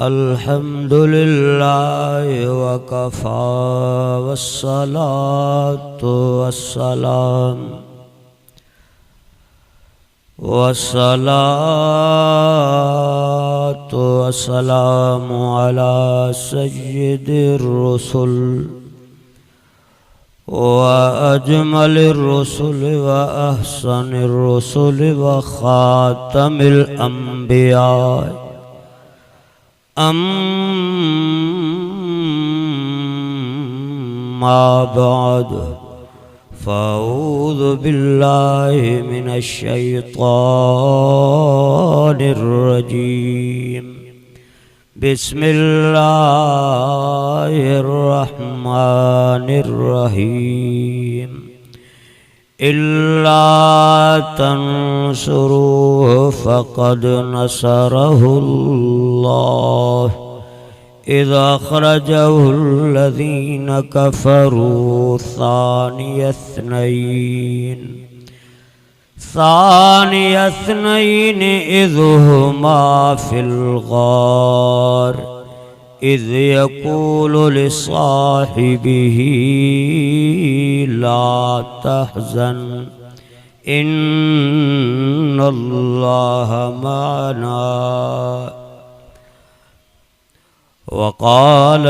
अल्हम्दुलिल्लाह वकफ़ा वस्सलातु वस्सलामु अला सय्यिदिर रुसुल व अजमलिर रुसुल व अहसनिर रुसुल व खातमिल अंबिया अम्मा बाद फ़अऊज़ु बिल्लाहि मिनश शैतानिर रजीम बिस्मिल्लाहिर रहमानिर रहीम इल्ला तंसुरूहु फ़क़द नसरहुल्लाह इज़ अख़रजहुल्लज़ीन कफ़रू सानिय इस्नैन इज़ हुमा फ़िल ग़ार इज़ यक़ूलु लिसाहिबिही ला तहज़न इन्नल्लाह मअना वक़ाल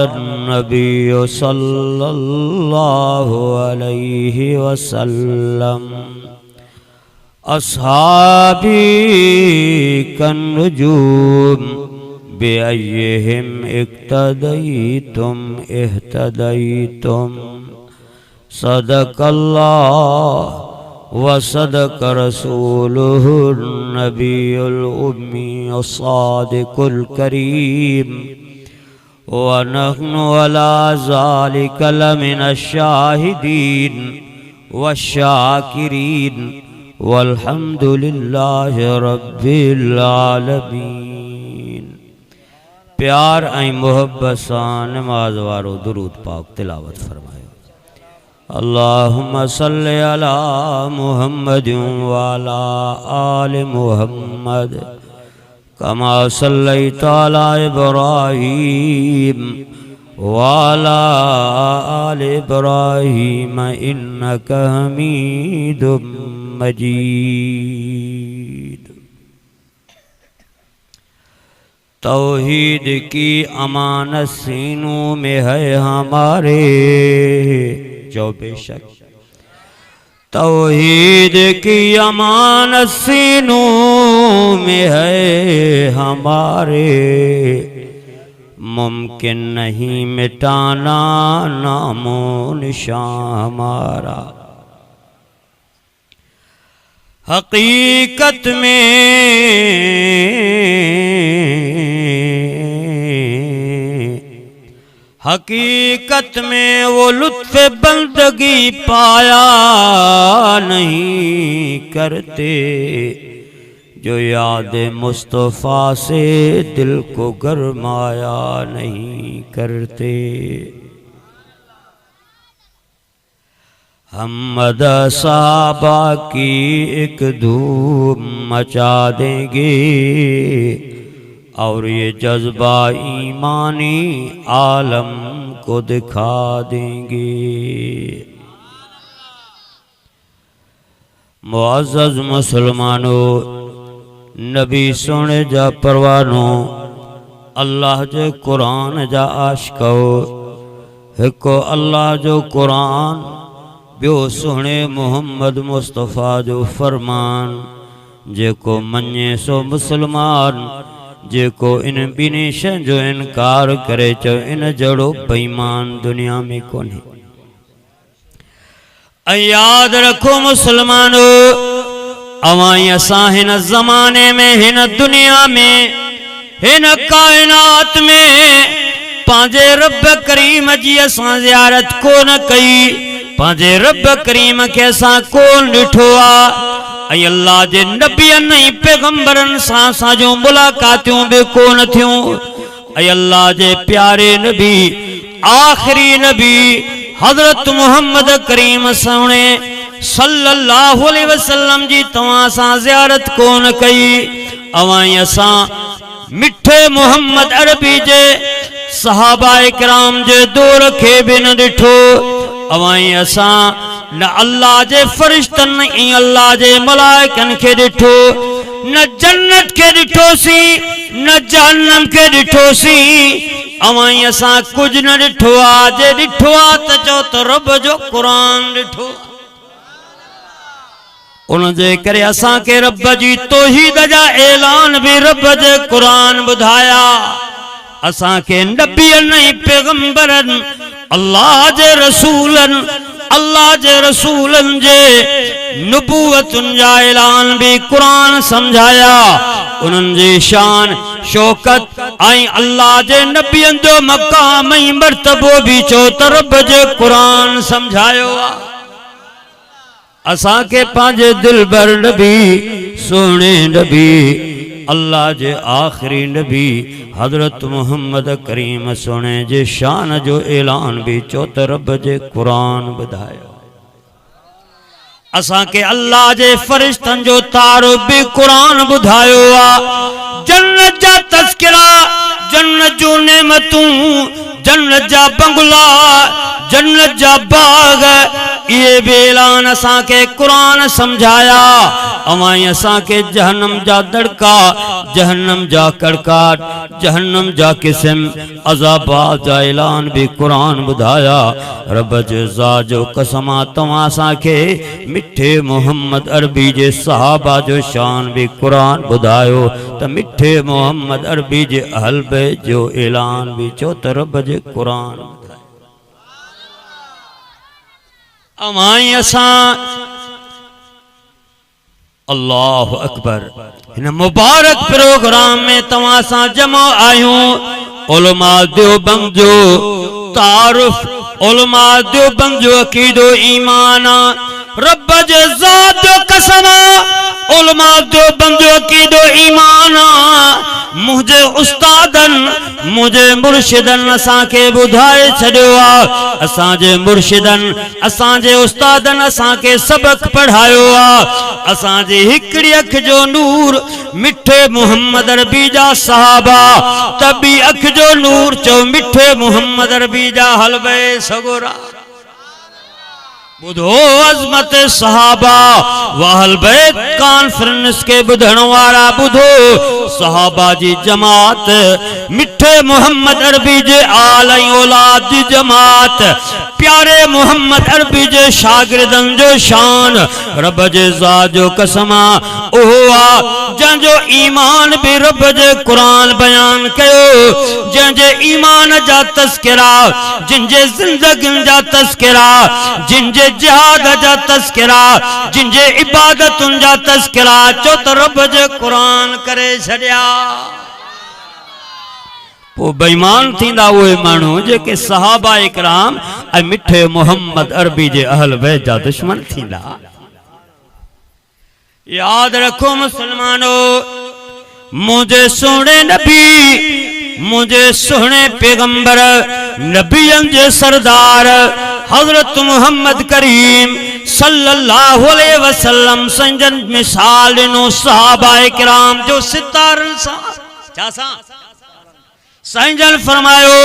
नबिय्यु सल्लल्लाहु अलैहि वसल्लम अस्हाबी कन्नुजूम बिअय्यिहिम इक्तदय्तुम इह्तदय्तुम सदक़ल्लाह व सदक़ रसूलुहु नबियुल उम्मी अस्सादिकुल करीम व नहनु अला ज़ालिका लमिनश शाहिदीन वश्शाकिरीन वल्हम्दुलिल्लाहि रब्बिल आलमीन। प्यार ऐं मोहब्बत सां नमाज वारो दुरूद पाक तिलावत फरमायो। अल्लाहुम्मा सल्लि अला मुहम्मदिन व अला आलि मुहम्मद कमा सल्लैता अला इब्राहीम व अला आलि इब्राहीम इन्नका हमीदुम मजीद। तौहीद की अमानत सीनों में है हमारे जो बेशक तौहीद की अमानत सीनों में है हमारे मुमकिन नहीं मिटाना नामो निशान हमारा। हकीकत में वो लुत्फ़ बंदगी पाया नहीं करते जो याद मुस्तफ़ा से दिल को गरमाया नहीं करते। हम मदा साहबा की एक धूम मचा देंगे और ये जज्बा ईमानी आलम को दिखा देंगे। मुअज़्ज़ज़ मुसलमानों, नबी सोने जा परवानों, अल्लाह जे कुरान जा आशिको, हिको अल्लाह जो कुरान, बियो सोने मोहम्मद मुस्तफ़ा जो फरमान, जेको मञे सो मुसलमान, जेको इन बिनी शयुनि जो इनकार करे चो इन जड़ो बेईमान दुनिया में कोन्हे। याद रखो मुसलमानों, अवाई असां हिन ज़माने में, हिन दुनिया में, हिन कायनात में पांजे रब करीम जी असां ज़ियारत कोन कई, पांजे रब करीम के असां कोन ॾिठो आ। अल्लाह जे नबियन ऐं पैगंबरन सां जो मुलाकातियूं बि कोन थियूं। अल्लाह जे प्यारे नबी, आखिरी नबी हजरत मोहम्मद करीम सोने सल्लल्लाहु अलैहि वसल्लम जी तवां सां ज़ियारत कोन कई अवाई असां मिठे मोहम्मद अरबी जे सहाबा इकराम जे दौर के भी न ॾिठो अवाई असां न अल्लाह जे फरिश्तन न अल्लाह जे मलाइकन के ॾिठो न जन्नत के ॾिठोसी न जहन्नम के ॾिठोसी अवाई असां कुछ न ॾिठो आ जे ॾिठो आ त चओ त रब जो क़ुरान ॾिठो उन जे करे असां के रब जी तौहीद जा ऐलान भी रब जे क़ुरान ॿुधाया असां के नबियन ऐं पैगंबरन अल्लाह जे रसूलन जे नुबुवतुन जा ऐलान भी कुरान समझाया उन्हनि जी शान शौकत ऐं अल्लाह जे नबियन जो मक़ाम ऐं मर्तबो भी चो त रब जे कुरान समझायो असां के पंहिंजे दिलबर नबी सोने नबी अल्लाह जे आखिरी नबी हजरत मोहम्मद करीम सोने जे शान जो ऐलान भी चो त रब जे कुरान ॿुधायो असां के अल्लाह जे फरिश्तन जो तारुफ भी कुरान ॿुधायो आ जन्नत जा तज़किरा जन्नत जो नेमतूं जन्नत जा बंगला जन्नत जा बाग ये भी ऐलान असां के कुरान समझाया अवाई असां के जहन्नम जा दड़का जहन्नम जा कड़काट जहन्नम जा किस्म अज़ाबात जा ऐलान भी कुरान ॿुधाया रब जे ज़ात जो कसम तव्हां असां के मिठे मोहम्मद अरबी जे सहाबा जो शान भी कुरान ॿुधायो त मिठे मोहम्मद अरबी जे अहल बैत जो ऐलान भी चो त रब जे कुरान अवाई असां अल्लाह अकबर इन मुबारक प्रोग्राम में तवां सां जमा आयूं उलमा देवबंद जो तारुफ उलमा देवबंद जो अकीदो ईमान रब जे ज़ात जो कसम उलमा देवबंद जो अकीदो ईमान मुझे उस्तादन मुझे मुर्शिदन असां के ॿुधाए छॾियो आ असां जे मुर्शिदन असां जे उस्तादन असां के सबक पढ़ायो आ असां जे हिकड़ी अख जो नूर मिठे मोहम्मद अरबी जा सहाबा तबी अख जो नूर चो मिठे मोहम्मद अरबी जा हलवे सगोरा बुधो अजमत सहाबा वहल बैत कॉन्फ्रेंस के बुधण वारा बुधो सहाबा जी जमात मिठे मोहम्मद अरबी जे आल ऐं औलाद जी जमात प्यारे मोहम्मद अरबी जे शागिर्दन जो शान रब जे ज़ात जो कसम ओहो आ जंहिंजो ईमान भी रब जे कुरान बयान कयो जंहिंजे ईमान जा तज़किरा जिनजे ज़िंदगियुनि जा तज़किरा जिनजे जिहाद जा तज़किरा जिनजे इबादतुनि जा तज़किरा चो त रब जे कुरान करे छॾिया वो बेईमान थींदा उहे माण्हू जेके सहाबा इकराम ऐं मिठे मोहम्मद अरबी जे अहल बैत जा दुश्मन थींदा याद रखो मुसलमानो मुझे सोने नबी मुझे सोने पैगंबर नबियन जे सरदार हजरत मोहम्मद करीम सल्लल्लाहु अलैहि वसल्लम संजन मिसाल नो सहाबा इकराम जो सितारन सा छा सा संजन फरमायो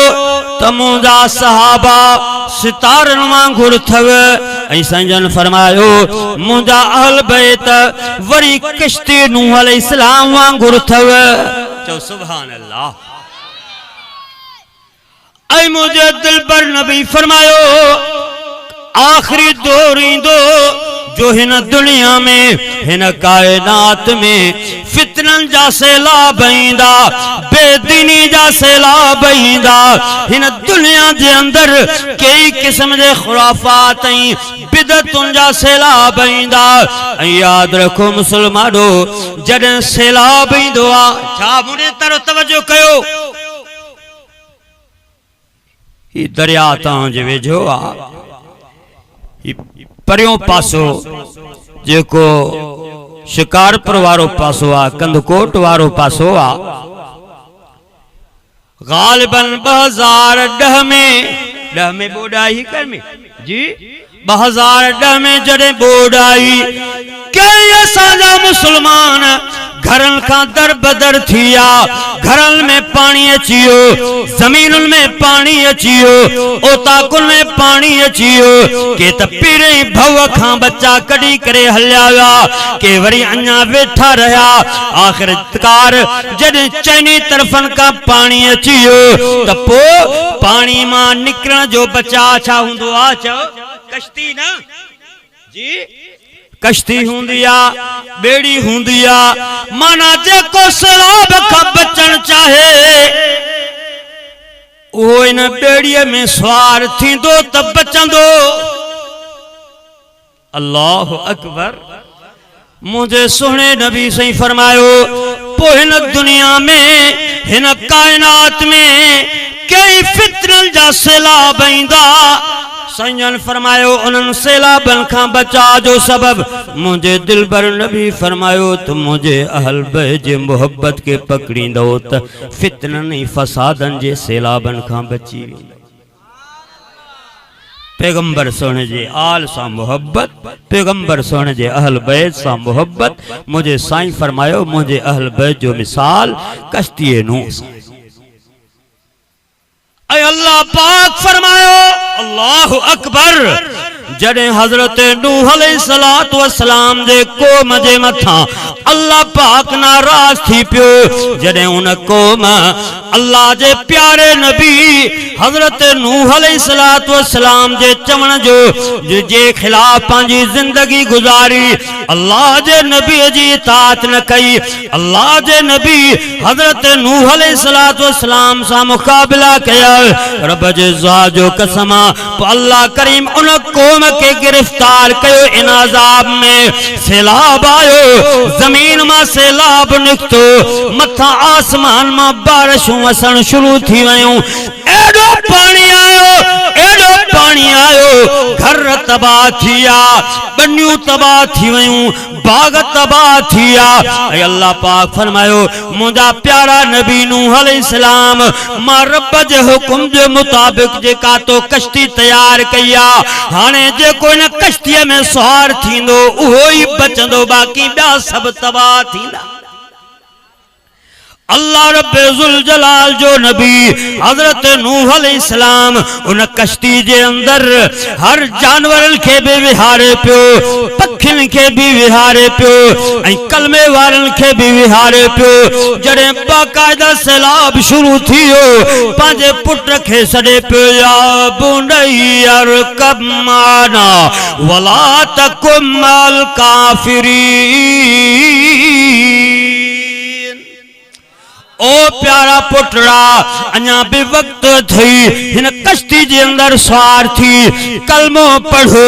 तमुदा सहाबा सितारन वांगुर थव ऐं संजन फरमायो मुदा अहल बैत वरी किश्ती नूह अलैहिस्सलाम वांगुर थव चो सुभान अल्लाह ऐं मुझे दिलबर नबी फरमायो आखिरी दौर ईंदो जो हिन दुनिया में हिन कायनात में फितनन जा सैलाब ईंदा बेदीनी जा सैलाब ईंदा हिन दुनिया जे अंदर कई किस्म जे खुराफात ऐं बिदतुन जा सैलाब ईंदा ऐं याद रखो मुसलमानो जॾहिं सैलाब ईंदो आहे छा मुंहिंजे तरफ़ तवजो कयो ही दरिया तव्हांजे वेझो आहे परियों पासो जेको शिकारपुर वारो पासो आ कंदकोट वारो पासो आ गालिबन 2010 में बोडाही कर में जी 2010 में जड़े बोर्ड आई कई असांजा मुसलमान घरन का दर बदर थिया, घरन में पानी अचियो, जमीन में पानी अचियो, ओताकुल में पानी अचियो के त पीरे भव खां बच्चा कड़ी करे हलिया के वरी अन्या वेठा रहा। आखिरकार जॾहिं चइनी तरफन का पानी अचियो त पो पानी मां निकरण जो बचा छा हुंदो आ? चओ कश्ती ना जी, कश्ती हुंदिया, बेड़ी हुंदिया, माना जेको सैलाब खां बचण चाहे वो इन बेड़ीअ में सवार थींदो त बचंदो। अल्लाह अकबर। मुझे सुने नबी सही फरमायो पो हिन दुनिया में हिन कायनात में कई फितरन जा सैलाब ईंदा। सैयन फरमायो उन सैलाबन खां बचा जो सबब मुझे दिलबर नबी फरमायो तो मुझे अहल बैत जे मोहब्बत के पकड़ींदो त फितनन फसादन जे सैलाबन खां बची। पैगंबर सोने जे आल सा मोहब्बत, पैगंबर सोने जे अहल बैत सा मोहब्बत। मुझे साईं फरमायो मुझे अहल बैत जो मिसाल कश्ती नूह। अल्लाह पाक फरमायो अल्लाह अकबर जड़े हजरत नूह अलैहिस्सलातु वस्सलाम जे कौम जे मथा अल्लाह पाक नाराज थी पियो। जड़े उन कौम अल्लाह जे प्यारे नबी हजरत नूह अलैहिस्सलातु वस्सलाम जे चवण जो जे खिलाफ पांजी जिंदगी गुजारी, अल्लाह जे नबी जी इताअत न कई, अल्लाह जे नबी हजरत नूह अलैहिस्सलातु वस्सलाम सा मुकाबला किया। रब जे ज़ात जो कसम अल्लाह करीम उन कौम के गिरफ्तार कयो। इन अजाब में सैलाब आयो, जमीन में सैलाब निकतो, मथा आसमान में बारिशूं वसण शुरू थी वयूं। एडो पानी आयो, एडो पानी आयो, घर तबाह थिया, बनियूं तबाह थी वयूं, बाग तबाह थिया। अल्लाह पाक फरमायो मुझा प्यारा नबी नूह अलैहिस्सलाम मां रब जे हुकुम जे मुताबिक जेका तो कश्ती तैयार कया। हाने जेको इन कश्तीअ में सवार थींदो उहो ही बचंदो, बाकी ॿिया सब तबाह थींदा। अल्लाह रब्बे जुल जलाल जो नबी हजरत नूह अलैहिस्सलाम उन कश्ती जे अंदर हर जानवर के भी विहारे पियो, पखिन के भी विहारे पियो, ऐं कलमे वारन के भी विहारे पियो। जड़े बाकायदा सैलाब शुरू थियो पांजे पुट के सडे पियो या बुनैया अरकब माना वला तकुम मल काफिरीन। ओ प्यारा पुटड़ा अञा भी वक्त थी हिन कश्ती जे अंदर सवार थी कलमो पढ़ो,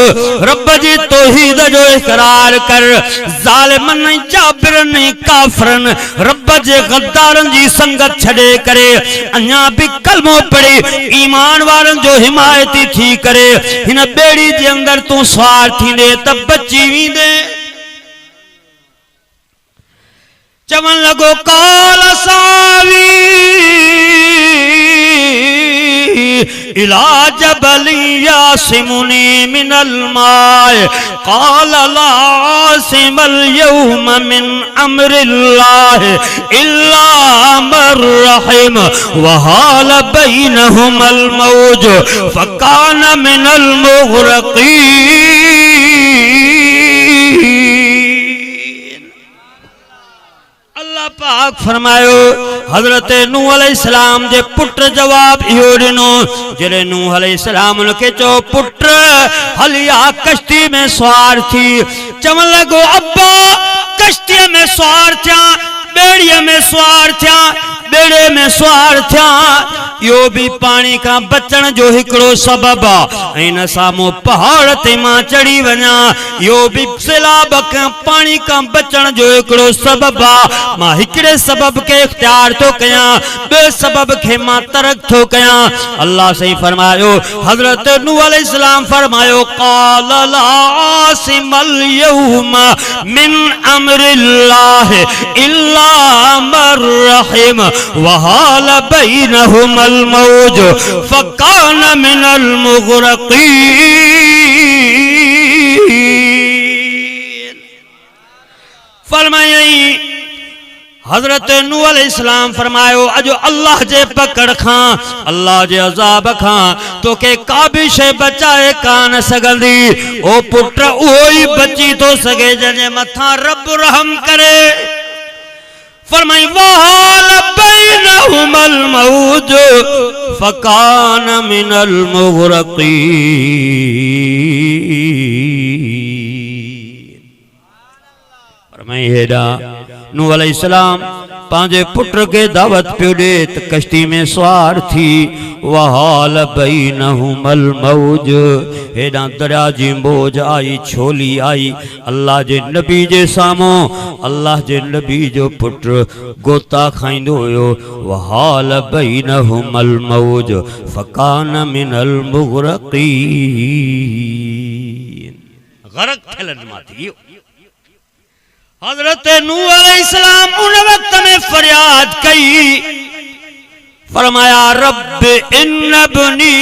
रब जी तौहीद जो इकरार कर, जालिमन नहीं जाबिरन नहीं काफरन रब जे गद्दारन जी संगत छड़े करे अञा भी कलमो पढ़ी ईमान वारन जो हिमायती थी करे हिन बेड़ी जे अंदर तू सवार थींदे त बची वींदे। चवन लगो काल सावी इला जबली यासिमुनी मिनल माय काल ला आसिमल यौम मिन अम्रिल्लाह इल्ला मर रहिम वहाल बैनहुमल मौज फकान मिनल मुग़रक़ीन। पाक फरमायो हजरत नूह अलैहिस्सलाम जे पुत्र जवाब इहो ॾिनो। जॾहिं नूह अलैहिस्सलाम उनखे चयो पुत्र हलिया कश्ती में सवार थी, चवण लॻो अब्बा कश्तीअ में सवार थिया, बेड़ीअ में सवार थिया, बेड़े में सवार थिया, यो भी पानी का बचण जो हिकड़ो सबब आ। इन सामो पहाड़ ते मां चढ़ी वञा यो भी सैलाब का पानी का बचण जो हिकड़ो सबब आ। मां हिकड़े सबब के इख्तियार तो कया, बे सबब के मां तरक तो कया। अल्लाह सही फरमायो हजरत नूह अलैहिस्सलाम फरमायो काल ला आसिमल यौम मिन अम्रिल्लाह इल्ला मर रहिम वहाल बैनहुमल मौज फकान मिनल मुग़रक़ीन। फरमाई हजरत नूह अलैहिस्सलाम फरमायो अजो अल्लाह जे पकड़ खां अल्लाह जे अजाब खां तो के काबी शे बचाए कान सगंदी ओ पुट ओही बची तो सगे जने मथा रब रहम करे फरमाई वहाल बैनहुमल मौज फकान मिनल मुग़रक़ीन फरमाई हेडा नूह अलैहिस्सलाम पांजे पुत्र के दावत पियो दे त कश्ती में सवार थी वहाल बैनहुमल मौज हेडा दरिया जी मौज आई छोली आई अल्लाह जे नबी जे सामो अल्लाह जे नबी जो पुत्र गोता खाइंदो हुयो वहाल बैनहुमल मौज फकान मिनल मुग़रक़ीन गरक थलन माथी हजरत नूह अलैहिस्सलाम उन वक्त में फरियाद कई फरमाया रब इन्नबनी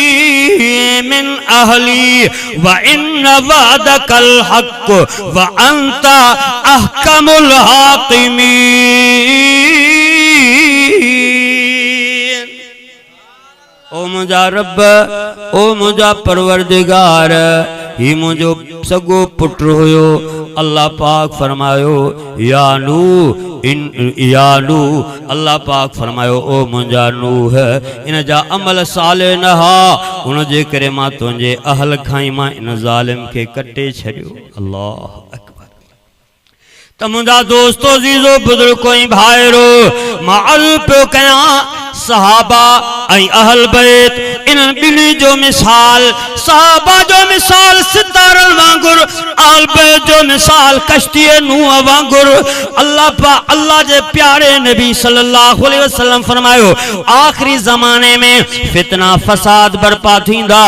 मिन अहली व इन्न वअदकल हक़ व अंता अहकमुल हाकिमीन ओ मुझा रब ओ मुझा परवरदिगार ही मुझो सगो पुत्र हुयो अल्लाह पाक फरमायो या नूह अल्लाह पाक फरमायो ओ मुंजा नूह इन जा अमल साले नहा उन जे करे मां तुंजे अहल खाई मां इन जालिम के कटे छड़ियो अल्लाह अकबर त मुंजा दोस्तो जीजो बुजुर्ग कोई भाईरो मां अल पे कया सहाबा ऐं अहल बैत इन बिनी जो मिसाल सहाबा जो मिसाल सितारन वांगुर अहल बैत जो मिसाल कश्ती नूह वांगुर अल्लाह जे प्यारे नबी सल्लल्लाहु अलैहि वसल्लम फरमायो आखिरी जमाने में फितना फसाद बर्पा थींदा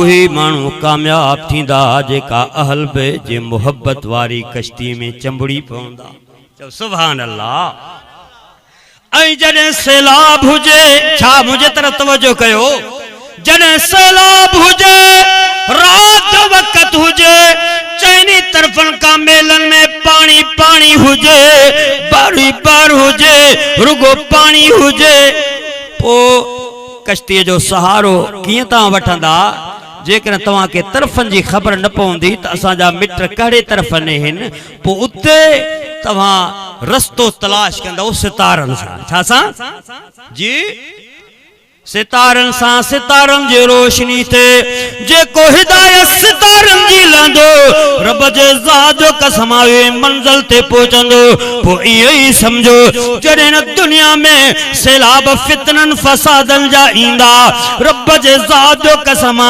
उही मानू कामयाब थींदा जेका अहल बैत जे मोहब्बत वारी कश्ती में चंबड़ी पवंदा चो सुभान अल्लाह ऐं जॾहिं सैलाब हुजे छा मुझे तरफ तवज्जो कयो जॾहिं सैलाब हुजे रात जो वक़्त हुजे चइनी तरफन का मेलन में पानी पानी हुजे बारी बार हुजे रुगो पानी हुजे पो कश्ती जो सहारो किए ता वठंदा जेकर तवा के तरफन जी खबर न पवंदी त असा जा मिट कड़े तरफ ने हिन पो उते तवा रस्तो तलाश कंदा सितारन सा छा सा जी सितारन सा सितारन जे रोशनी ते जेको हिदायत सितारन जी लंदो रब जे ज़ात जो कसम आवे मंजिल ते पहुंचंदो पो यही समझो जड़े न दुनिया में सैलाब फितनन फसादन जा इंदा रब जे ज़ात जो कसम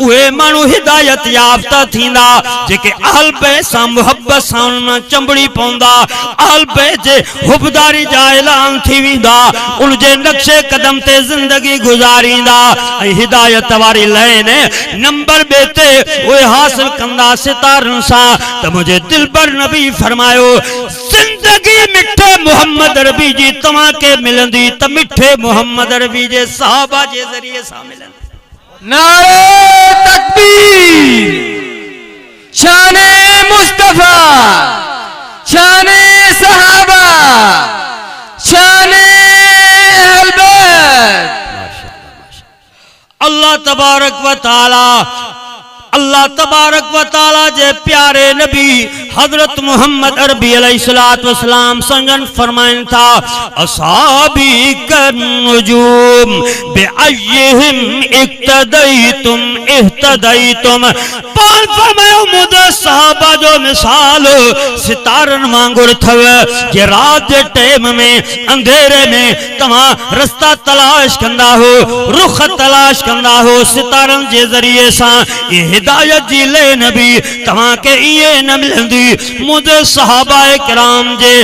उहे मानू हिदायत याफ्ता थींदा जेके अहल बैत सा मोहब्बत सा चंबड़ी पवंदा अहल बैत जे हुबदारी जा ऐलान थी विंदा उन जे नक्शे कदम ते जिंदगी गुजारींदा हिदायत वारी लाइन नंबर बेते वो हासिल कंदा सितारन सा त मुझे दिलबर नबी फरमायो जिंदगी मिठे मोहम्मद रबी जी तवा के मिलंदी त मिठे मोहम्मद रबी जे सहाबा जे जरिए सा मिलंदी नारे तकबीर शाने मुस्तफा शाने सहाबा शाने अहल बैत अल्लाह तबारक व ताला जे प्यारे नबी हजरत मोहम्मद अरबी अलैहिस्सलातु वस्सलाम संगन फरमाइन था असहाबी कन्नुजूम बिअय्यिहिम इक्तदैतुम इhtadaytum पान फरमायो मुझे सहाबा जो मिसाल सितारन वांगुर थव जे रात जे टाइम में अंधेरे में तवा रास्ता तलाश कंदा हो रुख तलाश कंदा हो सितारन जे जरिए सा हिदायत जी ले नबी तवा के ये न मिलंदी मुझे सहाबाए किराम जे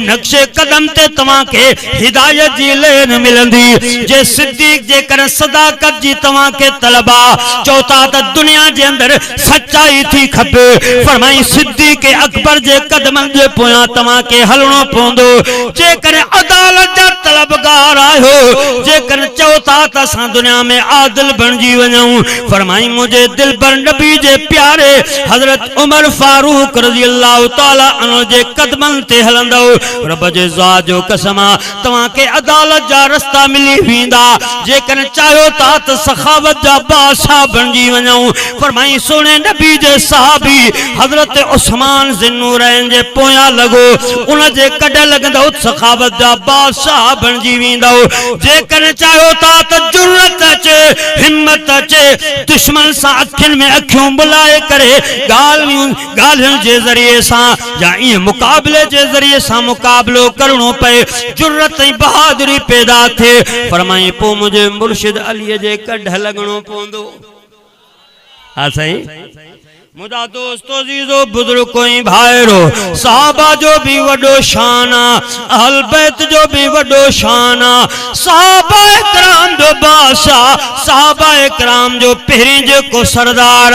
नक्शे कदम ते तवा के हिदायत जी ले न मिलंदी जे सिद्दीक जे कर सदाकत जी तवा के तलबा चौथा त दुनिया जे अंदर सच्चाई थी खपे फरमाई सिद्दीक अकबर जे कदमन जे पोया तवा के हलणो पवंदो जे कर अदालत जा तलबगार आयो जेकन चौथा त असां दुनिया में आदिल बणजी वञूं फरमाई मुझे दिल पर नबी जे प्यारे हजरत उमर फारूक रज़ी अल्लाह ताला अन्हु जे कदमन ते हलंदो रब जे ज़ात जो कसम तवां के अदालत जा रास्ता मिली वेंदा जेकन चाहो ता त सखावत जा बादशाह बणजी वञूं फरमाई सोने नबी जे सहाबी हजरत उस्मान ज़िन्नूरैन जे पोया लगो उन जे कड लगंदो सखावत जा बादशाह बणजी वेंदो जेकन चाहो ता त जुर्रत अचे हिम्मत अचे दुश्मन सां अखियुनि में अखियूं बुलाए करे गालियुनि जे ज़रिए सां या इएं मुक़ाबले जे ज़रिए सां मुक़ाबलो करणो पए जुर्रत ऐं बहादुरी पैदा थिए फरमाई पोइ मुंहिंजे मुर्शिद अलीअ जे कढ लॻणो पवंदो हा सही मुदा दोस्तो जीजो बुजुर्ग कोई भाईरो सहाबा जो भी वडो शान अहल बैत जो भी वडो शान सहाबा इकराम जो बादशाह सहाबा इकराम जो पहिरीं जेको सरदार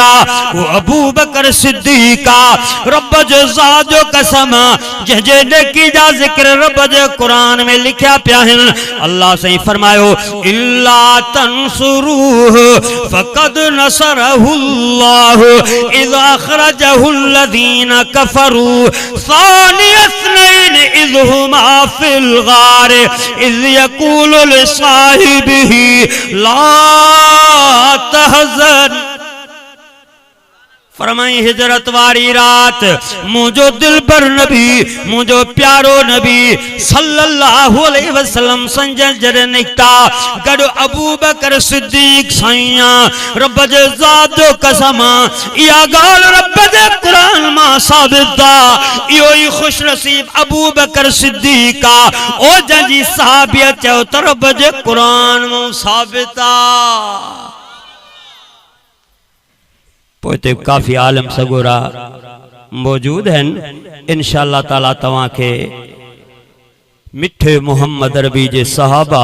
वो अबू बकर सिद्दीक रब जो ज़ात जो कसम जंहिंजे नेकी जा ज़िक्र रब जे कुरान में लिखिया पिया आहिनि अल्लाह सही फरमायो इल्ला तंसुरूह फक़द नसरहुल्लाह इज़ अख़रजहुल्लज़ीन कफ़रू सानी इस्नैन इज़ हुमा फ़िल गार इज़ यक़ूलु लिसाहिबिही ला तहज़न फरमाई हिजरत वारी रात मुझो दिल पर नबी मुझो प्यारो नबी सल्लल्लाहु अलैहि वसल्लम संजय जरे निकता गडो अबू बकर सिद्दीक साईया रब जे ज़ात जो कसम या गाल रब जे कुरान मा साबित इयो ही खुश नसीब अबू बकर सिद्दीक ओ जंजी सहाबियत चो त रब जे कुरान मा साबित पोते काफ़ी आलम सगोरा मौजूद हैं इंशाअल्लाह ताला तवां के मिठे मोहम्मद अरबी जे सहाबा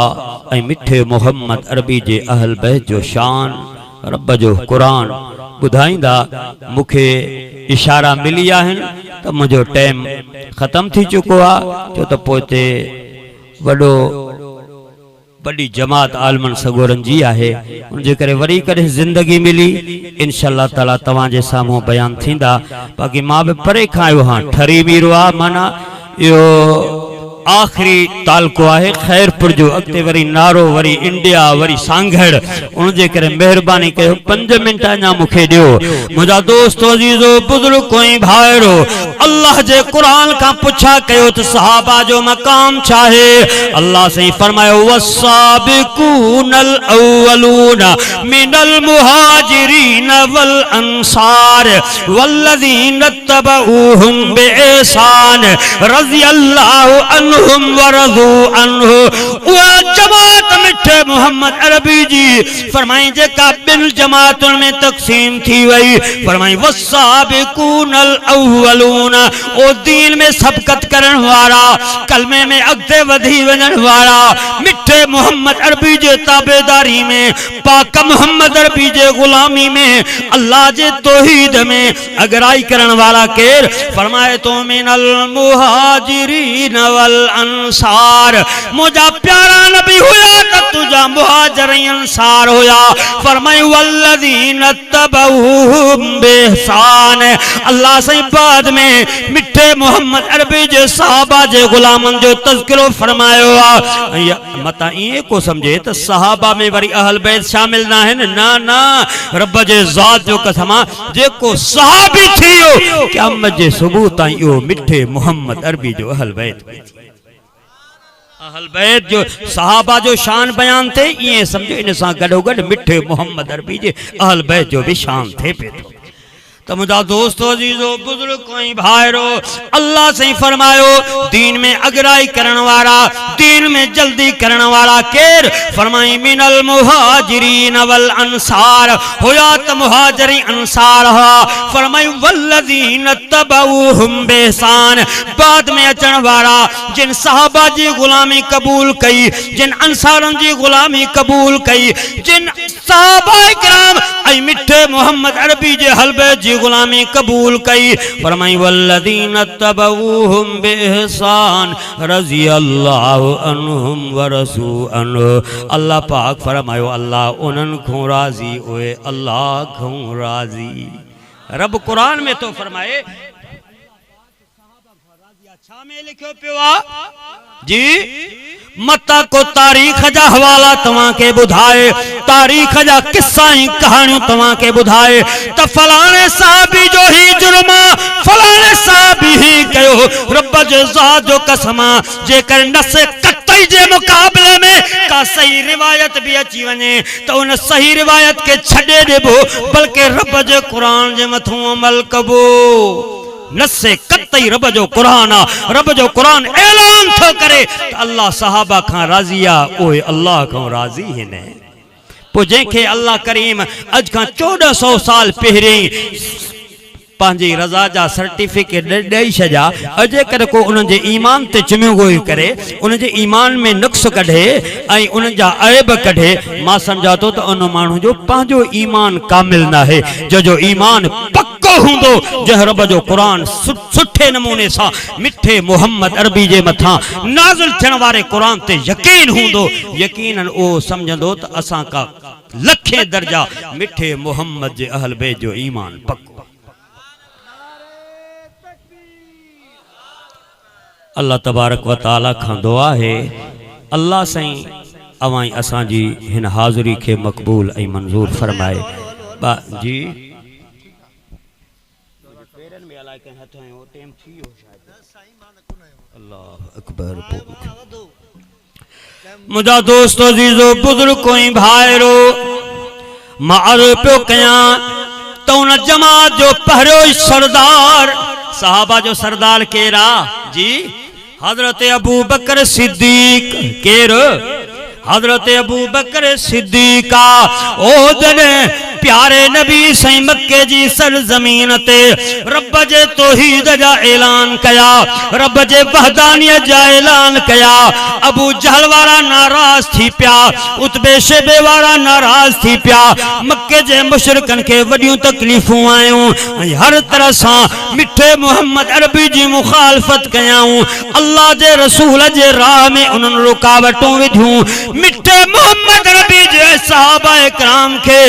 ऐं मिठे मोहम्मद अरबी जे अहल बैत जो शान रब जो कुरान ॿुधाईंदा मूंखे इशारा मिली आहिनि त मुंहिंजो टाइम ख़त्म थी चुको आहे छो त पोते वॾो बड़ी जमात आलमन सगोरन जी है उनके करे वरी कदे जिंदगी मिली इंशाअल्लाह ताला तवां जे सामूं बयान थींदा बाक़ी मां भी परे खां आयो हां ठरी बीरो आ माना यो आखिरी तालको है खैरपुर जो अगते वरी नारो वरी इंडिया वरी सांघड़ उनके करे मेहरबानी कयो 5 मिनट अञा मूंखे ॾियो मुंहिंजा दोस्त अजीजो बुजुर्ग कोई भाइरो अल्लाह जे कुरान का पुछा कयो त सहाबा जो मकाम छा है अल्लाह से फरमायो वस्साबिकूनल अव्वलून मिनल मुहाजिरीन वल अंसार वल्लज़ीन तबऊहुम बिइहसान रज़ियल्लाहु अन्हुम वरज़ू अन्हु वो जमात मिठे मोहम्मद अरबी जी फरमाई जेका बिन जमातुन में तकसीम थी वई फरमाई वस्साबिकूनल अव्वलून ओ दीन में सबकत करन वाला कलमे में अगते वधी वजन वाला मिठे मोहम्मद अरबी जे ताबेदारी में पाक मोहम्मद अरबी जे गुलामी में अल्लाह जे तौहीद में अगराई करन वाला केर फरमाए तो मिनल मुहाजिरीन वल अंसार मुझा प्यारा नबी हुआ त तुझा मुहाजिर अंसार होया फरमाई वल्लज़ीन तबऊहुम बिइहसान अल्लाह से बाद में मिठे मोहम्मद अरबी जे सहाबा जे गुलामन जो तज़किरो फरमायो आ मता ये को समझे त सहाबा में वरी अहल बैत शामिल ना है ना ना रब जे ज़ात जो कसम जेको सहाबी थियो क़यामत जे सुबह ताई यो मिठे मोहम्मद अरबी जो अहल बैत अहल बैत जो सहाबा जो शान बयान थे ये समझो इन सां गडोगड मिठे मोहम्मद अरबी जे अहल बैत जो भी शान थे पे तो मुझा दोस्तों अजीजो बुजुर्ग कोई भाईरो अल्लाह से फरमायो दीन में अगराई करन वाला दीन में जल्दी करन वाला केर फरमाई मिनल मुहाजिरीन वल अंसार होया त मुहाजिरी अंसार हा फरमाई वल्लज़ीन तबऊहुम बिइहसान बाद में अचन वाला जिन सहाबा जी गुलामी कबूल कई जिन अंसारन जी गुलामी कबूल कई जिन सहाबा इकराम ऐ मिठे मोहम्मद अरबी जे हलबे जी गुलामी कबूल कई फरमाई वल्लदीन तबऊहुम बिइहसान रज़ी अल्लाहु अन्हुम व रसू अन्हु अल्लाह पाक फरमायो अल्लाह उन्हनि खां राज़ी हुए अल्लाह खां राज़ी रब कुरान में तो फरमाए छा में लिखियो पियो आ जी मता को तारीख जा हवाला तवां के बुधाए तारीख जा किस्सा ही कहानियों तवां के बुधाए त फलाने साहबी जो ही जुर्मा फलाने साहबी ही कयो रब जे ज़ात जो कसमा जेकर नसे कतई जे मुकाबले में का सही रिवायत भी अची वने तो उन सही रिवायत के छड़े देबो बल्कि रब जे कुरान जे मथों अमल कबो नसे कतई रब जो कुरान रब जो कुरान ऐलान थो करे अल्लाह सहाबा खां राज़िया ओए अल्लाह खां राज़ी हिने पो जेके अल्लाह करीम अज खां 1400 साल पहिरीं पांजी रज़ा जा सर्टिफिकेट ॾेई छॾिया अजे करे को उन जे ईमान ते चिमियोगोई करे उन जे ईमान में नुक्स कढे ऐं उन जा ऐब कढे मां समझा तो त उन माण्हू जो पंहिंजो ईमान कामिल न आहे जो ईमान पक्को हूंदो जह रब जो कुरान सुठे नमूने सां मिठे मोहम्मद अरबी जे मथां नाज़िल थियण वारे कुरान ते यकीन हूंदो यकीनन ओ समझंदो त असां का लखे दर्जा मिठे मोहम्मद जे अहल बैत जो ईमान पक्को अल्लाह तबारक व ताला खां दुआ है अल्लाह साईं अवाई असां जी हिन हाज़िरी के मक़बूल ऐं मंजूर फरमाए जी अल्लाह अकबर मुझा दोस्त अजीजो बुजुर्ग कोई भाईरो मां अर्ज़ पियो कयां तो उन जमात जो पहिरियों सरदार सहाबा जो सरदार केरा जी हजरत अबू बकर सिद्दीक केर हजरत अबू बकर सिद्दीका ओ जने प्यारे नबी सही मक्के जी सरजमीन ते रब जे तौहीद जा ऐलान कया रब जे वहदानियत जा ऐलान कया अबू जहल वारा नाराज थी पिया उतबे शेबे वारा नाराज थी पिया मक्के जे मुशरिकन के वडियूं तकलीफूं आयूं हर तरह सा मिठे मोहम्मद अरबी जी मुखालफत कयाऊं अल्लाह जे रसूल जे राह में उन्हनि रुकावटूं विधियूं मिठे मोहम्मद अरबी जे सहाबा इकराम के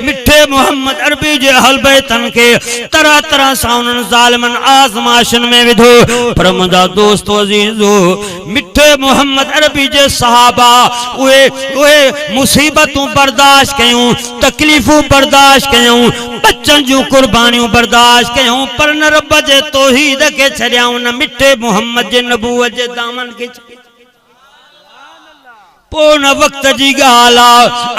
मिठे मोहम्मद अरबी जे अहल बैतन के तरह तरह सा उन्हनि ज़ालिमन आज़माइशन में विधो पर मुंहिंजा दोस्त अजीजो मिठे मोहम्मद अरबी जे सहाबा उहे मुसीबतूं बर्दाश्त कयूं तकलीफूं बर्दाश्त कयूं बच्चन जूं कुर्बानियूं बर्दाश्त कयूं पर न रब जे तौहीद के छड़ियाऊं न मिठे मोहम्मद जे नबूवत जे दामन के पोन वक्त जी गाला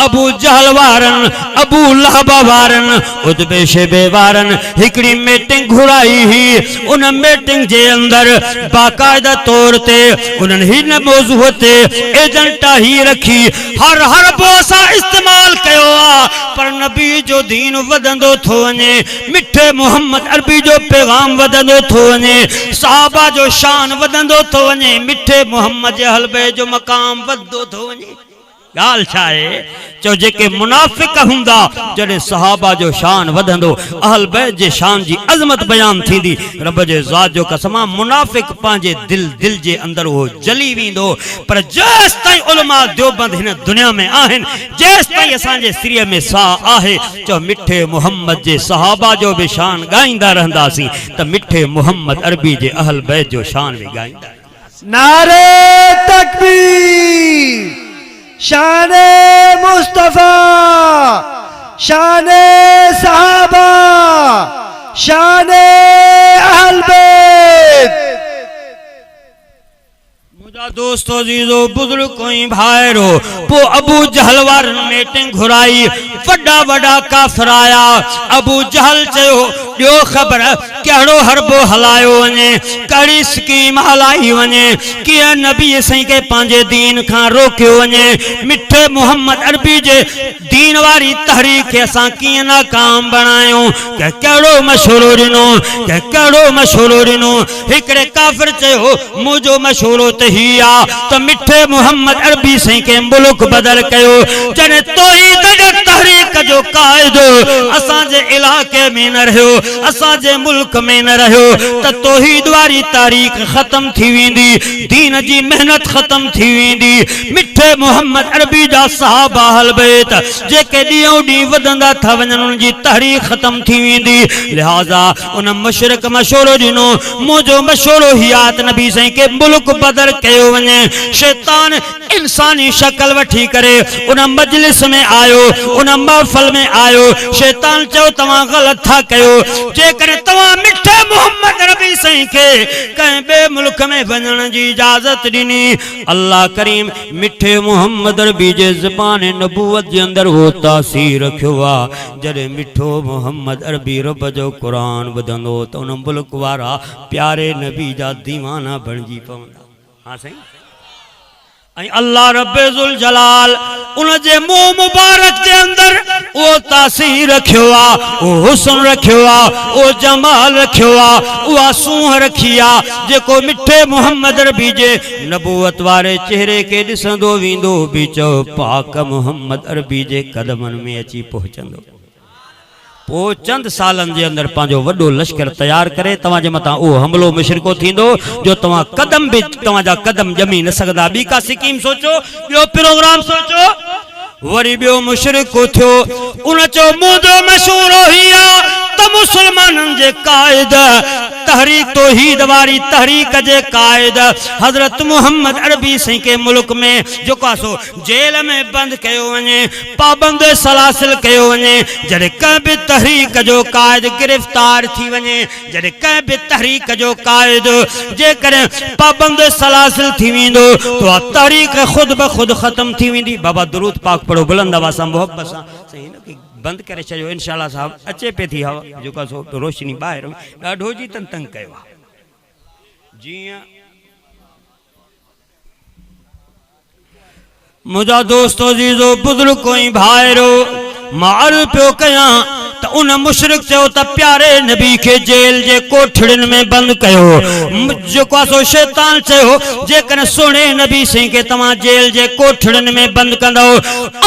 अबू जहल वारन अबू लहब वारन उतबे शेबे वारन हिकड़ी मीटिंग घुराई ही उन मीटिंग जे अंदर बाकायदा तौर ते उन्हनि हिन मौजूअ ते एजेंटा ही रखी हर बोसा इस्तेमाल कयो आ पर नबी जो दीन वधंदो थो वञे मिठे मोहम्मद अरबी जो पैगाम वधंदो थो वञे सहाबा जो शान वधंदो थो वञे मिठे मोहम्मद जे हलबे जो मकाम वधंदो थो गाल छाए चो जेके मुनाफिक हुंदा जड़े सहाबा जो शान वधंदो अहल बैत जे शान जी अजमत बयान थींदी रब जे ज़ात जो कसमा मुनाफिक पांजे दिल जे अंदर वो जली वींदो पर जेस ताईं उलमा देवबंद हिन दुनिया में आहिन जेस ताईं असां जे सिर में सा आहे चो मिठे मोहम्मद जे सहाबा जो भी शान गाइंदा रहंदासी त मिठे मोहम्मद अरबी जे अहल बैत जो शान भी गाइंदा नारे तकबीर शाने मुस्तफा शाने सहाबा शाने अहल बैत मुझा दोस्तों अजीजो बुजुर्ग कोई भाईरो पो अबू जहल वारन मीटिंग घुराई वड्डा वड्डा काफिर आया अबू जहल चयो ॾियो ख़बर कहिड़ो हरबो हलायो वञे कहिड़ी स्कीम हलाई वञे कीअं नबी साईं खे पंहिंजे दीन खां रोकियो वञे मिठे मोहम्मद अरबी जे दीन वारी तहरीक खे असां कीअं नाकाम बणायूं कहिड़ो मशवरो ॾिनो कहिड़ो मशवरो ॾिनो हिकिड़े काफ़िर चयो मुंहिंजो मशवरो त ही आहे त मिठे मोहम्मद अरबी साईं खे मुल्क बदल कयो जॾहिं तौहीद तहरीक जो कायद असांजे इलाके में न रहियो, असांजे मुल्क में न रहियो त तौहीद वारी तारीख खत्म थी वेंदी, दीन जी मेहनत खत्म थी वेंदी। मिठे मोहम्मद अरबी जा सहाबा अहल बैत जेके ॾींहों ॾींहुं वधंदा था वञनि उन जी तहरीक खत्म थी वेंदी। लिहाज़ा उन मुशरिक मशवरो ॾिनो, मुंहिंजो मशवरो ही आहे नबी साईं के मुल्क बदर कयो वञे। शैतान इंसानी शक्ल वठी करे उन मजलिस में आयो, उन महफिल में आयो। शैतान चयो तव्हां ग़लत था कयो, जेकर तव्हां मिठे मोहम्मद रबी साईं के कंहिं ॿिए मुल्क में वञण जी इजाज़त ॾिनी। अल्लाह करीम मिठे मोहम्मद रबी जे ज़बान नबूवत जे अंदर वो तासीर रखियो आहे। जॾहिं मिठो मोहम्मद अरबी रब जो क़ुरान ॿुधंदो त उन मुल्क वारा प्यारे नबी जा दीवाना बणिजी पवंदा। हाँ साईं। अल्लाह रब्बुल जलाल उन जे मुंह मुबारक के अंदर वो तासीर रखियो आ, वो हुस्न रखियो आ, वो जमाल रखियो आ, वो सूह रखी आ जेको मिठे मोहम्मद रबी जे नबूवत वारे चेहरे के ॾिसंदो वेंदो बि चओ पाक मोहम्मद अरबी जे कदमनि में अची पहुचंदो। पो चंद सालन जे अंदर पांजो वडो लश्कर तैयार करे तवां जे मथा ओ हमलो मुशरिको थींदो जो तवां कदम भी तवां जा कदम जमी न सकदा। बी का स्कीम सोचो, बियो प्रोग्राम सोचो। वरी बियो मुशरिको थियो, उन चो मुंहिंजो मशहूरो ही आ त मुसलमानन जे कायद तहरीक तौहीद वारी तहरीक जे कायद हजरत मोहम्मद अरबी साईं के मुल्क में जो कासो जेल में बंद कयो वञे, पाबंद सलासिल कयो वञे। जॾहिं कंहिं बि तहरीक जो कायद गिरफ्तार थी वञे, जॾहिं कंहिं बि तहरीक जो कायद जेकॾहिं पाबंद सलासिल थी वेंदो तो तहरीक खुद ब खुद ख़त्म थी वेंदी। बाबा दुरूद पाक पढ़ो बुलंद आवाज़ सां मोहब्बत सां। सही न कि बंद करे छॾियो इंशाअल्लाह साहब अचे पे थी हवा जेका सो रोशनी ॿाहिरि ॾाढो जी तंग कयो आहे। जीअं मुझा दोस्तों जीजो बुजुर्ग कोई भाइरो मार पियो कयां त उन मुशरिक चयो त प्यारे नबी के जेल जे कोठड़िन में बंद कयो। जेको सो शैतान चयो जेकॾहिं सुहिणे नबी साईं के तव्हां जेल जे कोठड़िन में बंद कंदो,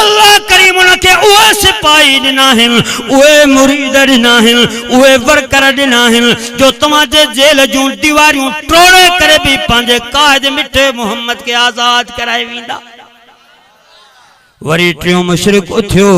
अल्लाह करीम उनखे उहे सिपाही ॾिना आहिनि, उहे मुरीद ॾिना आहिनि, उहे वर्कर ॾिना आहिनि जो तव्हां जे जेल जूं दीवारियूं टोड़े करे बि पंहिंजे कायद मिठे मोहम्मद के आज़ाद कराए वेंदा। वरी टियों मुशरिक उथियो,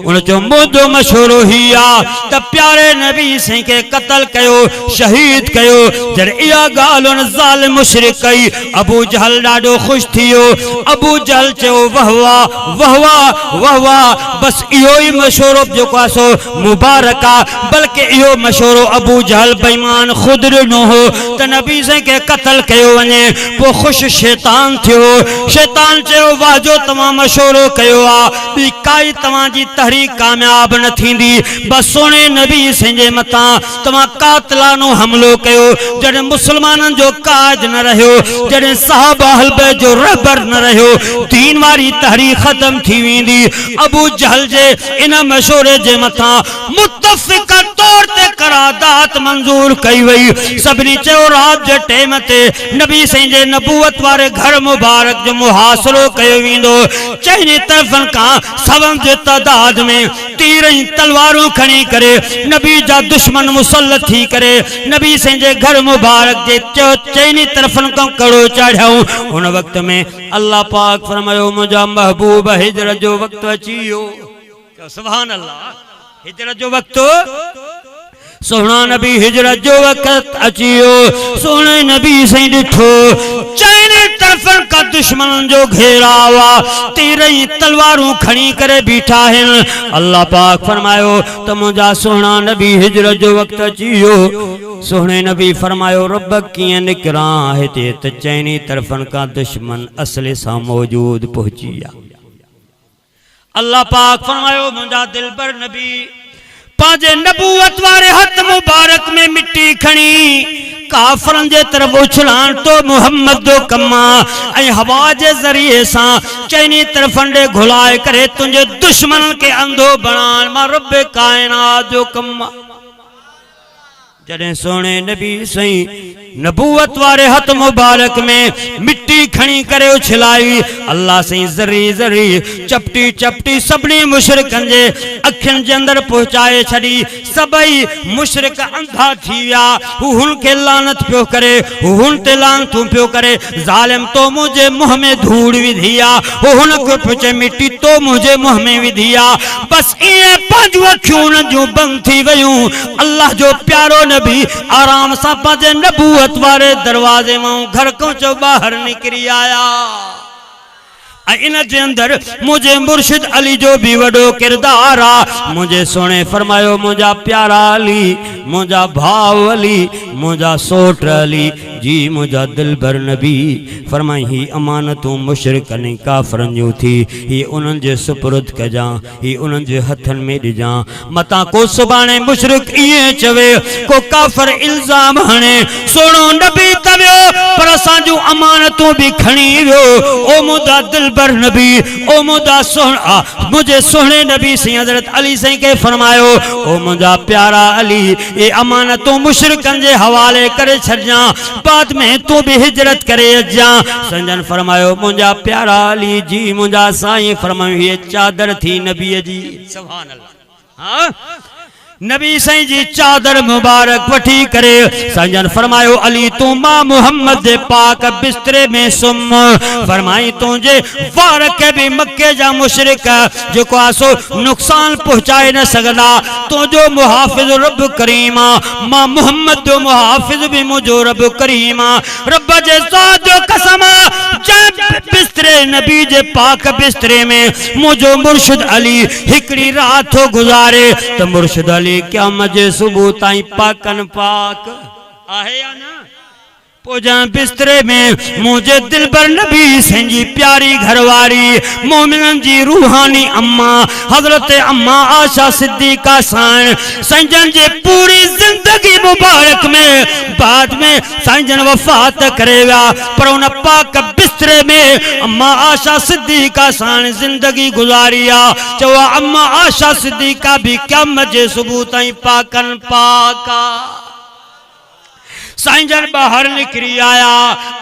उन जो मुंहिंजो मशवरो ही आ त प्यारे नबी साईं के क़त्ल कयो, शहीद कयो। जॾहिं इहा ॻाल्हि उन ज़ालिम मुशरिक कई, अबू जहल ॾाढो ख़ुशि थी वियो। अबू जहल चयो वाह वाह वाह वाह वाह वाह, बस इहो ई मशवरो जेको आहे सो मुबारक आहे। बल्कि इहो मशवरो अबू जहल बेईमान ख़ुदि ॾिनो हो त नबी साईं के क़त्ल कयो वञे। पोइ ख़ुशि शैतान थियो। शैतान चयो वाह जो तव्हां मशवरो कयो बि काई तव्हां जी तहरीक कामयाब न थींदी। बस सोने नबी साईं जे मथां तव्हां कातिलानो हमलो कयो। जॾहिं मुसलमाननि जो काज न रहियो, जॾहिं सहाबा अहल बैत जो रहबर न रहियो, दीन वारी तहरीक ख़त्म थी वेंदी। अबू जहल जे इन मशवरे जे मथां मुतफ़िक़ा तौर ते करारदात मंजूर कई वई। सभिनी चयो रात जे टाइम ते नबी साईं जे नबूवत वारे घर मुबारक जो मुहासिरो कयो वेंदो। चइनी तरफ़ का सवन जे तादाद में तीर तलवारूं खणी करे नबी जा दुश्मन मुसल्लत थी करे नबी साईं जे घर मुबारक जे चइनी तरफ़न खां कड़ो चढ़ाऊं। उन वक्त में अल्लाह पाक फरमायो मुंहिंजा महबूब हिजरत जो वक्त अची वियो। सुभान अल्लाह, हिजरत जो वक्त, सोहना नबी हिजरत जो वक्त अची वियो। सोहणे नबी साईं ॾिठो चइनी तरफ़न का दुश्मन जो घेराव आहे, तीर तलवारूं खणी करे बीठा आहिनि। अल्लाह पाक फरमायो त मुंहिंजा सोहणा नबी हिजरत जो वक्त अची वियो। सोहणे नबी फरमायो रब कीअं निकिरां हिते त चइनी तरफ़न का दुश्मन असले सां मौजूद पहुची विया। अल्लाह पाक फरमायो मुंहिंजा दिलबर नबी पांजे नबूवत वारे हथ मुबारक में मिट्टी खणी काफरन जे तरफ उछलान तो मोहम्मद जो कम्मा ऐं हवा जे ज़रिए सां चइनी तरफ़न ॾे घुलाए करे तुंहिंजे दुश्मन के अंधो बणान मां रब कायनात जो कम्मा। जॾहिं सोने नबी सही नबूवत वारे हथ मुबारक में मिट्टी खणी करे उछलाई, अल्लाह सही ज़री ज़री चपटी चपटी सभिनी मुशरिकनि जे अखियुनि जे अंदर पहुचाए छॾी। सभई मुशरिक अंधा थी विया। हू हुन खे लानत पियो करे, हू हुन ते लानतूं पियो करे, ज़ालिम तो मुंहिंजे मुंह में धूड़ विधी आ, हू हुन खे पियो चए मिट्टी तो मुंहिंजे मुंह में विधी आ। बसि ईअं पंहिंजूं अखियूं उन्हनि जूं बंदि थी वयूं। अल्लाह जो प्यारो नबी आराम सां पंहिंजे नबूवत वारे दरवाजे मां घर खां चो ॿाहिरि निकिरी आया। इन जे अंदर मुझे मुर्शिद अली जो भी वडो किरदार आ। मुझे सोने फरमायो मुझा प्यारा अली, मुझा भाव अली, मुझा सोट अली जी, मुझा दिलबर नबी फरमाई ही अमानतूं मुशरिकनि काफ़रनि जूं थी, ही उन्हनि जे सुपुर्द कजां, ही उन्हनि जे हथनि में ॾिजां। मतां को सुभाणे मुशरिक ईअं चवे, को काफ़र इल्ज़ाम हणे सोनो नबी त वियो पर असां जूं अमानतूं बि खणी वियो। ओ मुझा दिलबर नबी, ओ मुझा सोहणा, मुझे सोहणे नबी सही हज़रत अली सही के फरमायो, ओ मुझा प्यारा अली ये अमानतूं मुशरिकनि जे हवाले करे छॾजां, बाद में तू भी हिजरत करे अचा। संजन फरमायो मुझा प्यारा अली जी, मुझा साईं फरमायो ये चादर थी नबी जी। सुभान अल्लाह। हाँ नबी साईं जी चादर मुबारक वठी करे संजन फरमायो अली तू मां मोहम्मद दे पाक बिस्तरे में सुम। फरमाई तुझे वार के भी मक्के जा मुशरिक जो को आसो नुकसान पहुंचाए न सकदा, तो जो मुहाफिज रब करीमा, मां मोहम्मद जो मुहाफिज भी मुझो रब करीमा। रब जे ज़ात जो कसम जब बिस्तरे नबी जे पाक बिस्तरे में मुझो मुर्शिद अली हिकड़ी रात हो गुजारे, तो मुर्शिद अली क्या मजे सुबह ताई पाकन पाक आहे या ना। पोजा बिस्तरे में मुझे दिलबर नबी संजी प्यारी घरवारी मोमिनन जी रूहानी अम्मा हजरत अम्मा आशा सिद्दीका साईं संजन जे पूरी जिंदगी मुबारक में बाद में संजन वफात करे विया, पर उन पाक बिस्तरे में अम्मा आशा सिद्दीका साईं जिंदगी गुजारी आ। चवा अम्मा आशा सिद्दीका भी क्या मजे सुबह ताई पाकन पाका। साईं जन बाहर निकरी आया,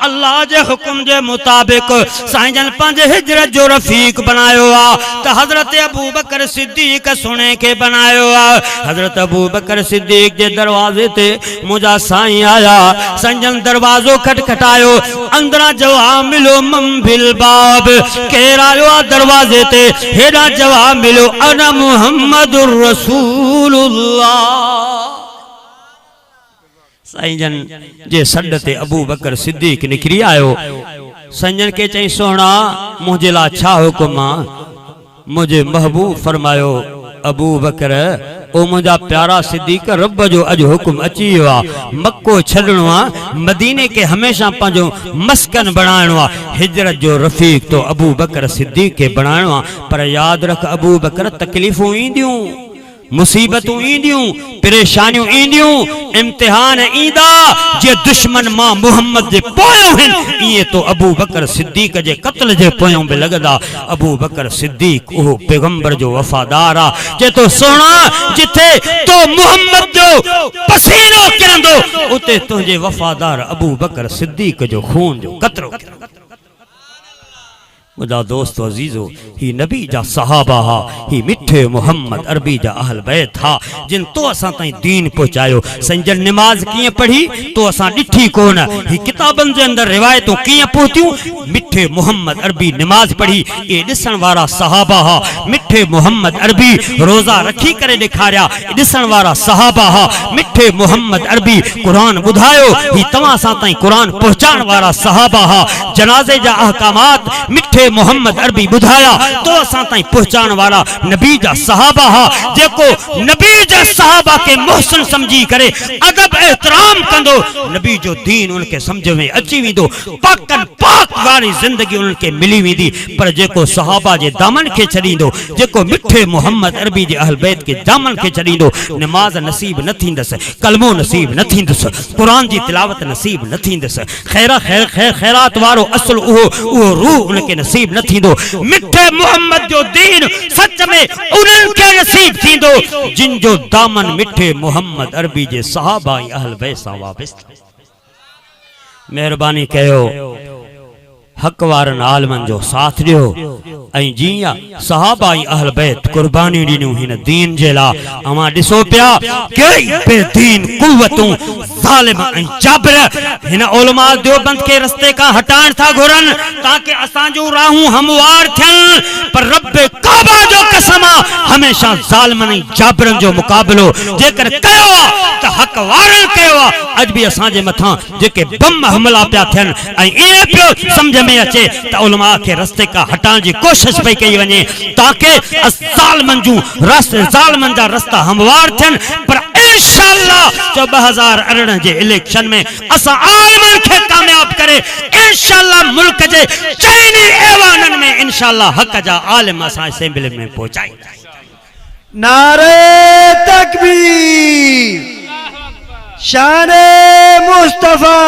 अल्लाह जे हुक्म जे मुताबिक साईं जन पंहिंजे हिजरत जो रफीक बनायो आ। तो हजरत अबू बकर सिद्दीक सुने के बनायो आ। हजरत अबू बकर सिद्दीक जे दरवाजे ते मुझा साईं आया। साईं जन दरवाजो खटखटायो, अंदरा जवाब मिलो मम बिल बाब, केर आयो आ दरवाजे ते, हेड़ा जवाब मिलो अना मुहम्मदुर रसूलुल्लाह। साईं जन जे सड ते अबू बकर सिद्दीक निकरी आयो। संजन के चई सोना मुझे ला छा हुकुम आ। मुझे महबूब फरमायो अबू बकर ओ मुझा प्यारा सिद्दीक रब जो अज हुकुम अची वियो आ, मक्को छडणो आ, मदीने के हमेशा पंजो मस्कन बनाणो आ, हिजरत जो रफीक तो अबू बकर सिद्दीक के बनाणो आ। पर याद रख अबू बकर तकलीफूं ईंदियूं, मुसीबतूं ईंदियूं, परेशानियूं ईंदियूं, इम्तिहान ईंदा। जे दुश्मन मां मोहम्मद जे पोयों आहिनि इएं तो अबू बकर सिद्दीक जे कत्ल जे पोयों बि लॻंदा। अबू बकर सिद्दीक उहो पैगंबर जो वफ़ादार आ। जे तो सोना जिथे तो मोहम्मद जो पसीनो किरंदो उते तुंहिंजे वफ़ादार अबू बकर सिद्दीक जो खून जो कतरो। मुझा दोस्त अजीजो ही नबी जा सहाबा हा, ही मिठे मोहम्मद अरबी जा अहल बैत हा जिन तो असां ताईं दीन पहुंचायो। संजन नमाज किए पढ़ी तो असां ॾिठी कोन, ही किताबन जे अंदर रिवायतों किए पहुतियूं। मिठे मोहम्मद अरबी नमाज पढ़ी ये ॾिसण वारा सहाबा हा। मिठे मोहम्मद अरबी रोजा रखी करे ॾेखारिया, ॾिसण वारा सहाबा हा। मिठे मोहम्मद अरबी कुरान ॿुधायो, ही तव्हां सां ताईं कुरान पहुचाइण वारा सहाबा हा। जनाज़े जा अहकामात मिठे मोहम्मद अरबी बुधाया तो असां ताईं पहुचाण वाला नबी जा सहाबा हा। जेको नबी जा सहाबा के मोहसिन समझी करे अदब एहतराम कंदो, नबी जो दीन उनके समझ में अची वेंदो, पाकन पाक वाली जिंदगी उनके मिली वेंदी। पर जेको सहाबा जे दामन के छडींदो, जेको मिठे मोहम्मद अरबी जे अहल बैत के दामन के छडींदो, नमाज नसीब न थींदस, कलमो नसीब न थींदस, कुरान जी तिलावत नसीब न थींदस, खैरात वारो असल उहो रूह उनके नसीब न थींदो। मिठे मोहम्मद जो दीन सच में उन्हनि खे नसीब थींदो जिन जो दामन मिठे मोहम्मद अरबी जे सहाबा ऐं अहल बैत सां वाबस्ता। मेहरबानी कयो हक वारनि आलमनि जो साथ ॾियो ऐं जीअं सहाबा ऐं अहल बैत कुर्बानी ॾिनियूं हिन दीन जे लाइ। अवां ॾिसो पिया कई बेदीन कुवतूं ज़ालिम ऐं जाबिर हिन उलमा देवबंद के रस्ते खां हटाइण था घुरनि ताकि असांजूं राहूं हमवार थियनि। पर रब काबा जो कसम हमेशा ज़ालिमनि ऐं जाबिरनि जो मुक़ाबिलो जेकर कयो आहे त हक वारनि कयो आहे। अॼु बि असांजे मथां जेके बम हमला पिया थियनि ऐं ईअं पियो सम्झ में अचे त उलमा खे रस्ते खां हटाइण जी कोशिश पई कई वञे ताकि ज़ालिमनि जा रस्ता हमवार थियनि। पर इंशाअल्लाह 2018 जे इलेक्शन में असां आलमनि खे कामयाब करे इंशाअल्लाह मुल्क जे चइनी ऐवाननि में इंशाअल्लाह हक जा आलिम असां असेंबली में पहुचाईंदा। नारे तकबीर, शाने मुस्तफा,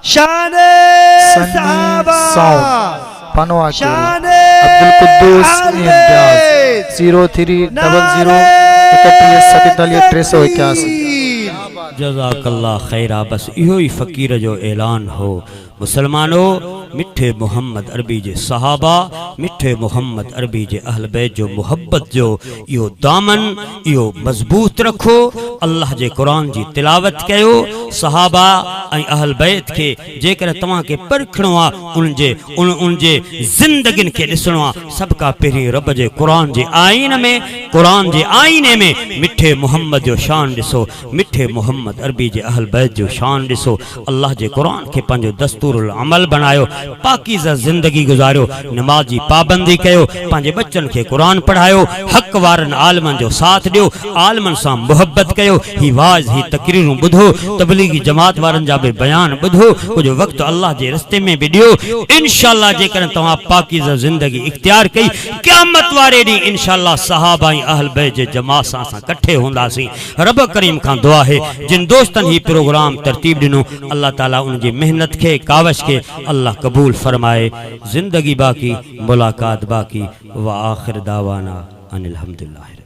शाने सहाबा, पनवा शाने अब्दुल कुद्दूस इम्तियाज 0300 जज़ाकल्लाह खैरा। बस इहो ही फ़कीर जो ऐलान हो। मुसलमानो मिठे मोहम्मद अरबी जे सहाबा मिठे मोहम्मद अरबी जे अहल बैत जो मुहब्बत जो इहो दामन इहो मजबूत रखो। अल्लाह जे कुरान जी तिलावत कयो। सहाबा ऐं अहल बैत के जेकर तव्हां के परखणो आहे उन जे ज़िंदगियुनि खे ॾिसणो आहे सभ खां पहिरीं रब जे कुरान जे आईने में मिठे मोहम्मद जो शान ॾिसो। मिठे मोहम्मद अरबी जे अहल बैत जो शान ॾिसो। अल्लाह जे कुरान खे पंहिंजो दस्तूरुल अमल बनायो। पाकीज़ा ज़िंदगी गुज़ारियो। नमाज जी पाबंदी कयो। पंहिंजे बच्चन खे कुरान पढ़ायो। हक वारनि आलमनि जो साथ ॾियो। आलमनि सां मुहब्बत कयो। ही वाज़ ही तकरीरूं ॿुधो। तबलीगी जमात वारनि जा बि बयान ॿुधो। कुछ वक्त अल्लाह जे रस्ते में भी दियो। इंशाअल्लाह जेकर तव्हां पाकीज़ा ज़िंदगी इख्तियार कई क़यामत वारे ॾींहुं इंशाअल्लाह सहाबा ऐं अहल बैत जे जमात सां असां इकट्ठे हूंदासीं। रब करीम खां दुआ है जिन दोस्तनि ही प्रोग्राम तरतीब ॾिनो अल्लाह ताला उन जी मेहनत के कावश के अल्लाह कबूल फरमाए। जिंदगी बाकी मुलाकात बाकी। व आखिर दावाना अनिल हम्दुलिल्लाह।